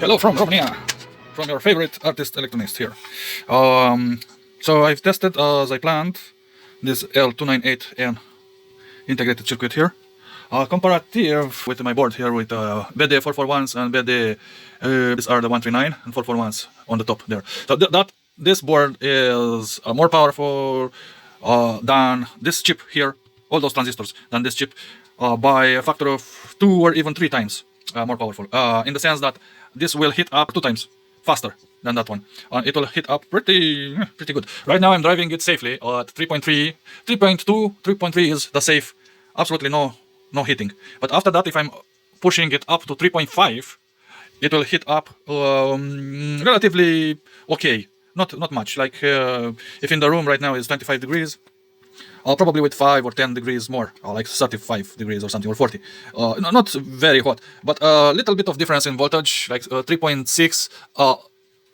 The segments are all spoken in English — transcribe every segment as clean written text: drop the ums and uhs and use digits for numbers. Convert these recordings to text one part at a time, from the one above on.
Hello from Romania, from your favorite artist electronist here. So I've tested as I planned this L298N integrated circuit here. Comparative with my board here with BD 441s and BD, these are the 139 and 441s on the top there. So this board is more powerful than this chip here, all those transistors, than this chip by a factor of 2 or even 3 times more powerful. In the sense that this will hit up 2 times faster than that one. It will hit up pretty good. Right now I'm driving it safely at 3.3, 3.2, 3.3 is the safe, absolutely no hitting. But after that, if I'm pushing it up to 3.5, it will hit up relatively okay. Not much. Like if in the room right now is 25 degrees, probably with 5 or 10 degrees more, like 35 degrees or something, or 40. Not very hot, but a little bit of difference in voltage, like 3.6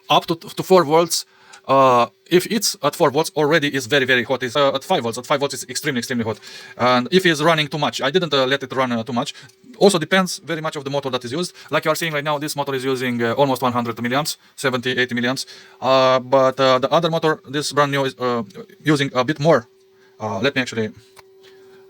up to 4 volts. If it's at 4 volts already is very hot. It's at 5 volts. At 5 volts is extremely hot. And if it's running too much, I didn't let it run too much. Also depends very much of the motor that is used. Like you are seeing right now, this motor is using almost 100 milliamps, 70-80 milliamps. But the other motor, this brand new, is using a bit more. Let me actually.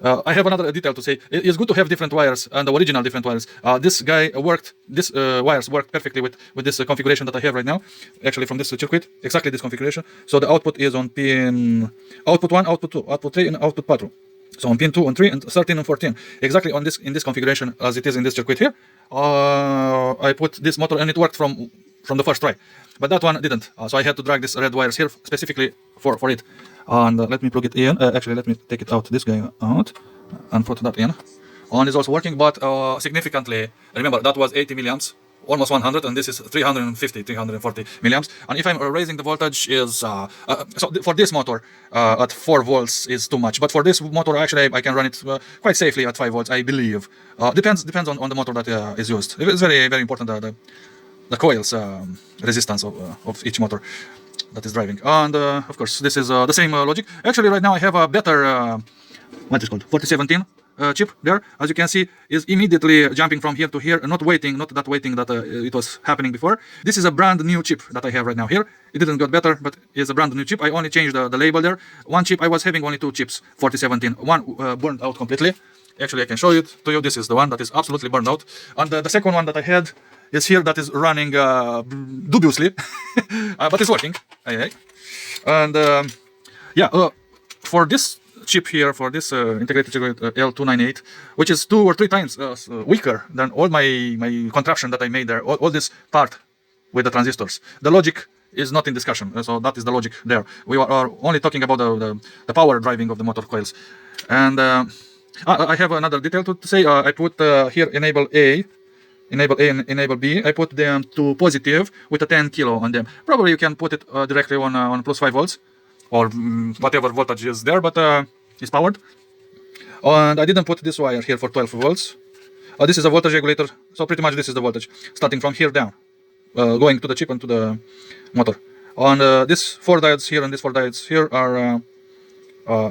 I have another detail to say. It's good to have different wires and the original different wires. This guy worked. This wires worked perfectly with this configuration that I have right now. Actually, from this circuit, exactly this configuration. So the output is on pin output 1, output 2, output 3, and output 4. So on pin 2 and 3 and 13 and 14, exactly on this in this configuration as it is in this circuit here. I put this motor and it worked from the first try, but that one didn't. So I had to drag these red wires here specifically for it. And let me plug it in. Actually, let me take it out, this guy out, and put that in. And it's also working, but significantly. Remember, that was 80 milliamps, almost 100, and this is 350, 340 milliamps. And if I'm raising the voltage, is so for this motor at 4 volts is too much. But for this motor, actually, I can run it quite safely at 5 volts, I believe. Depends on the motor that is used. It's very important the coils resistance of each motor that is driving. And of course, this is the same logic. Actually, right now I have a better what is called 4017 chip there. As you can see, is immediately jumping from here to here, not that waiting that it was happening before. This is a brand new chip that I have right now here. It didn't get better, but it's a brand new chip. I only changed the label there. One chip, I was having only 2 chips, 4017. One burned out completely. Actually, I can show it to you. This is the one that is absolutely burned out. And the second one that I had is here, that is running dubiously, but it's working. And for this chip here, for this integrated circuit L298, which is 2 or 3 times weaker than all my contraption that I made there, all this part with the transistors. The logic is not in discussion, so that is the logic there. We are only talking about the power driving of the motor coils. And I have another detail to say. I put here enable A and enable B. I put them to positive with a 10 kilo on them. Probably you can put it directly on plus 5 volts or whatever voltage is there, but it's powered. And I didn't put this wire here for 12 volts. This is a voltage regulator, so pretty much this is the voltage starting from here down, going to the chip and to the motor. And these 4 diodes here and these 4 diodes here are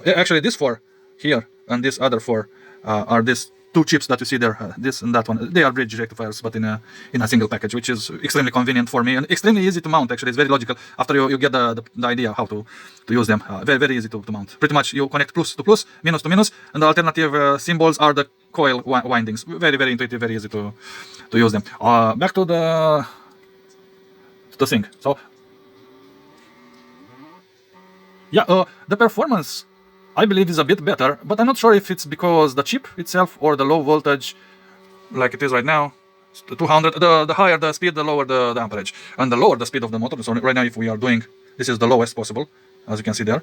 actually this 4 here and this other 4 are these 2 chips that you see there, this and that one. They are bridge rectifiers, but in a single package, which is extremely convenient for me and extremely easy to mount. Actually, it's very logical after you get the idea how to use them. Very easy to mount. Pretty much you connect plus to plus, minus to minus, and the alternative symbols are the coil windings. Very intuitive, very easy to use them. Back to the thing. So yeah, the performance, I believe, is a bit better, but I'm not sure if it's because the chip itself or the low voltage, like it is right now, 200. The higher the speed, the lower the amperage, and the lower the speed of the motor. So right now, if we are doing, this is the lowest possible, as you can see there,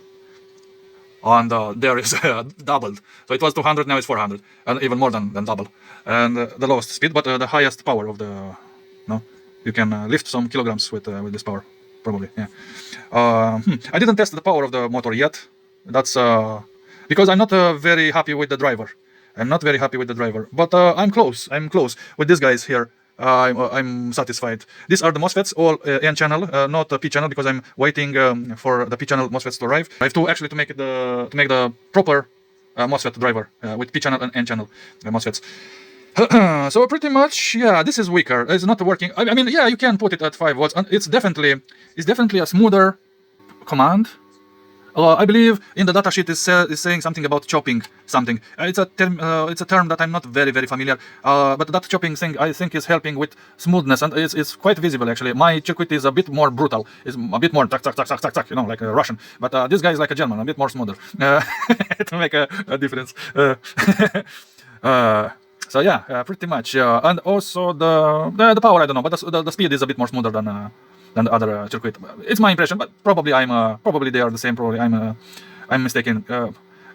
and there is doubled. So it was 200, now it's 400, and even more than double. And the lowest speed, but the highest power of the, you can lift some kilograms with this power, probably. Yeah. I didn't test the power of the motor yet. That's because I'm not very happy with the driver. But I'm close with these guys here. I'm satisfied. These are the MOSFETs, all N channel, not P channel, because I'm waiting for the P channel MOSFETs to arrive. I have to actually make the proper MOSFET driver with P channel and N channel MOSFETs. So pretty much, yeah, this is weaker. It's not working. I mean, yeah, you can put it at 5 watts, and it's definitely a smoother command. I believe in the datasheet is saying something about chopping something. It's a term that I'm not very familiar. But that chopping thing I think is helping with smoothness, and it's quite visible actually. My circuit is a bit more brutal. It's a bit more tak tak tak tak tak tak, you know, like a Russian. But this guy is like a German, a bit more smoother to make a difference. So yeah, pretty much. And also the power I don't know, but the speed is a bit more smoother than the other circuit. It's my impression, but probably probably they are the same. Probably I'm mistaken.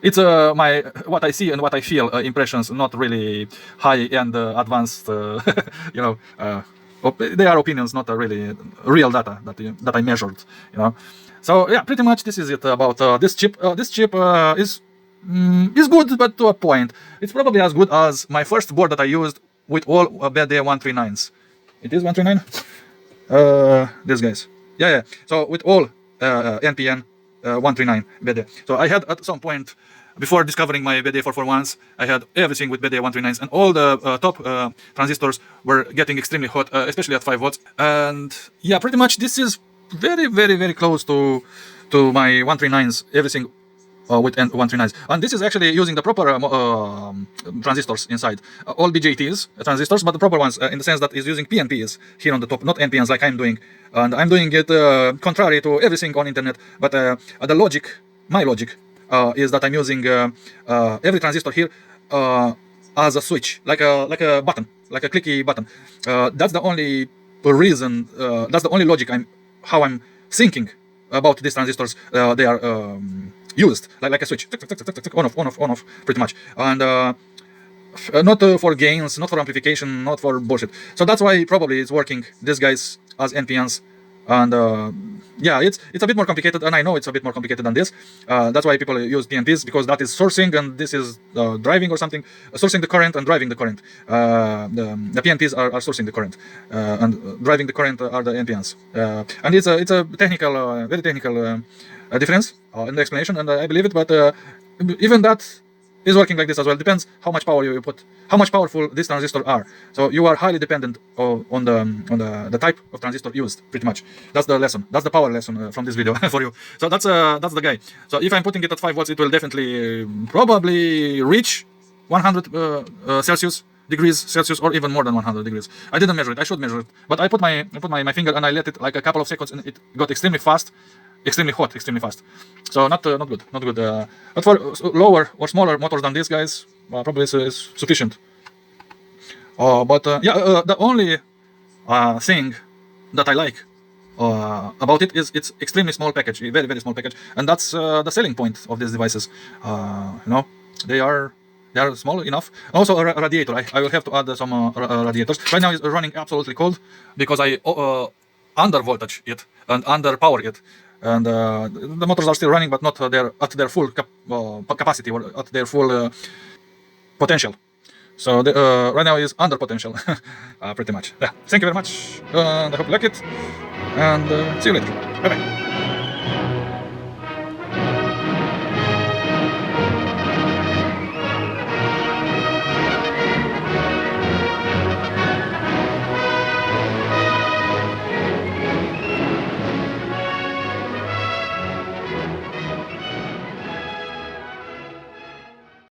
It's my what I see and what I feel impressions, not really high end advanced. You know, they are opinions, not really real data that I measured. You know, so yeah, pretty much this is it about this chip. This chip is good, but to a point. It's probably as good as my first board that I used with all BD 139s. It is 139. These guys. Yeah. So with all NPN 139 BD. So I had at some point before discovering my BD 441s, I had everything with BD 139s, and all the top transistors were getting extremely hot, especially at 5 watts. And yeah, pretty much this is very close to my 139s. Everything. With 139s, and this is actually using the proper transistors inside, all BJTs transistors, but the proper ones in the sense that is using PNPs here on the top, not NPNs like I'm doing, and I'm doing it contrary to everything on internet. But the logic, my logic, is that I'm using every transistor here as a switch, like a button, like a clicky button. That's the only reason. That's the only logic how I'm thinking about these transistors. They are used like a switch, on off, pretty much, and not for gains, not for amplification, not for bullshit. So that's why probably it's working. These guys as NPNs, and yeah, it's a bit more complicated, and I know it's a bit more complicated than this. That's why people use PNPs, because that is sourcing, and this is driving or something, sourcing the current and driving the current. The PNPs are sourcing the current, and driving the current are the NPNs. And it's a technical, very technical difference in the explanation, and I believe it. But even that is working like this as well. Depends how much power you put, how much powerful these transistors are. So you are highly dependent on the type of transistor used. Pretty much, that's the lesson. That's the power lesson from this video for you. So that's the guy. So if I'm putting it at 5 watts, it will definitely probably reach 100 degrees Celsius, or even more than 100 degrees. I didn't measure it. I should measure it, but I put my finger and I let it like a couple of seconds, and it got extremely fast. Extremely hot, extremely fast. So not good. But for lower or smaller motors than these guys, probably is sufficient. The only thing that I like about it is it's extremely small package, very small package, and that's the selling point of these devices. You know, they are small enough. Also a radiator. I will have to add some radiators. Right now it's running absolutely cold because I under voltage it and under power it. And the motors are still running, but not at their full capacity, or at their full potential. So right now is under potential, pretty much. Yeah. Thank you very much, and I hope you like it. And see you later. Bye bye.